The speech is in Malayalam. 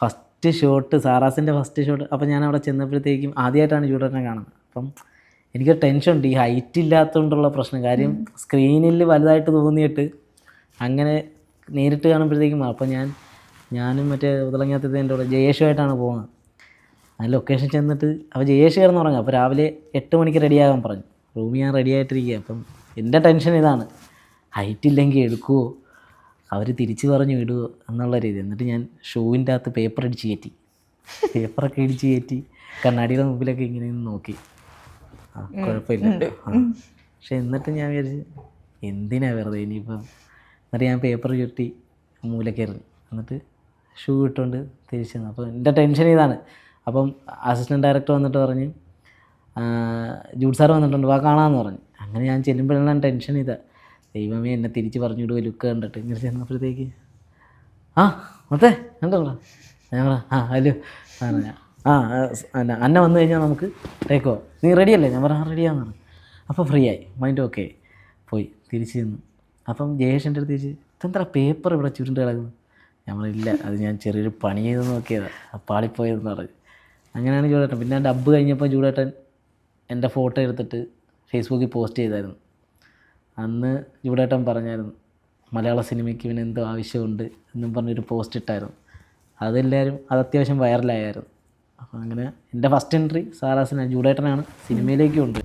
ഫസ്റ്റ് ഷോട്ട് സാറാസിൻ്റെ ഫസ്റ്റ് ഷോട്ട്. അപ്പോൾ ഞാൻ അവിടെ ചെന്നപ്പോഴത്തേക്കും ആദ്യമായിട്ടാണ് ജൂഡേട്ടനെ കാണുന്നത്. അപ്പം എനിക്ക് ടെൻഷൻ ഉണ്ട്, ഈ ഹൈറ്റ് ഇല്ലാത്തതുകൊണ്ടുള്ള പ്രശ്നം. കാര്യം സ്ക്രീനിൽ വലുതായിട്ട് തോന്നിയിട്ട് അങ്ങനെ നേരിട്ട് കാണുമ്പോഴത്തേക്കും അപ്പം ഞാനും മറ്റേ ഉതളങ്ങാത്തതിൻ്റെ കൂടെ ജയേഷുമായിട്ടാണ് പോകുന്നത്. ആ ലൊക്കേഷൻ ചെന്നിട്ട് അപ്പോൾ ജയേഷ് കിടന്ന് ഉറങ്ങുക. അപ്പോൾ രാവിലെ 8 മണിക്ക് റെഡിയാകാൻ പറഞ്ഞു. റൂമിൽ ഞാൻ റെഡി ആയിട്ടിരിക്കുക. അപ്പം എൻ്റെ ടെൻഷൻ ഇതാണ്, ഹൈറ്റ് ഇല്ലെങ്കിൽ എടുക്കുമോ, അവർ തിരിച്ചു പറഞ്ഞു വിടുമോ എന്നുള്ള രീതി. എന്നിട്ട് ഞാൻ ഷൂവിൻ്റെ അകത്ത് പേപ്പർ അടിച്ച് കയറ്റി, പേപ്പറൊക്കെ ഇടിച്ച് കയറ്റി കണ്ണാടിയുടെ മുമ്പിലൊക്കെ ഇങ്ങനെ നിന്ന് നോക്കി. ആ കുഴപ്പമില്ല. പക്ഷെ എന്നിട്ട് ഞാൻ വിചാരിച്ച് എന്തിനാ വെറുതെ ഇനിയിപ്പം. എന്നിട്ട് ഞാൻ പേപ്പർ ചുറ്റി മൂലക്കയറി എന്നിട്ട് ഷൂ ഇട്ടുകൊണ്ട് തിരിച്ചു വന്നു. അപ്പോൾ എൻ്റെ ടെൻഷൻ ഇതാണ്. അപ്പം അസിസ്റ്റൻറ്റ് ഡയറക്ടർ വന്നിട്ട് പറഞ്ഞ് ജൂഡ് സാർ വന്നിട്ടുണ്ട്, വാ കാണാമെന്ന് പറഞ്ഞു. അങ്ങനെ ഞാൻ ചെല്ലുമ്പോഴെല്ലാം ടെൻഷൻ ഇതാ, ദൈവമേ എന്നെ തിരിച്ച് പറഞ്ഞു വിടുക ലുക്ക് കണ്ടിട്ട്. ഇങ്ങനെ ചെന്നപ്പോഴത്തേക്ക് മൊത്തേ കണ്ടോ ഞാൻ ഹലോ അന്ന വന്നു കഴിഞ്ഞാൽ നമുക്ക് ടേക്കോ, നീ റെഡിയല്ലേ? ഞാൻ പറഞ്ഞു റെഡിയാന്ന് പറഞ്ഞു. അപ്പോൾ ഫ്രീ ആയി, മൈൻഡ് ഓക്കെ പോയി തിരിച്ച് ചെന്നു. അപ്പം ജയേഷിൻ്റെ അടുത്ത് ചോദിച്ചു, ഇതെന്താ പേപ്പർ ഇവിടെ ചുരുണ്ട് കിടക്കുന്നു? ഞാൻ പറഞ്ഞില്ല, അത് ഞാൻ ചെറിയൊരു പണി ചെയ്ത് നോക്കിയതാണ്, പാളിപ്പോയതെന്ന് പറഞ്ഞു. അങ്ങനെയാണ് ജൂഡേട്ടൻ. പിന്നെ ഡബ്ബ് കഴിഞ്ഞപ്പോൾ ജൂഡേട്ടൻ എൻ്റെ ഫോട്ടോ എടുത്തിട്ട് ഫേസ്ബുക്കിൽ പോസ്റ്റ് ചെയ്തായിരുന്നു. അന്ന് ജൂഡേട്ടൻ പറഞ്ഞായിരുന്നു മലയാള സിനിമയ്ക്ക് ഇവന് എന്തോ ആവശ്യമുണ്ട് എന്നും പറഞ്ഞൊരു പോസ്റ്റ് ഇട്ടായിരുന്നു. അത് അത്യാവശ്യം വൈറലായിരുന്നു. അപ്പോൾ അങ്ങനെ എൻ്റെ ഫസ്റ്റ് എൻട്രി സാറാസിനാണ്, ജൂഡേട്ടനാണ് സിനിമയിലേക്കും ഉണ്ട്.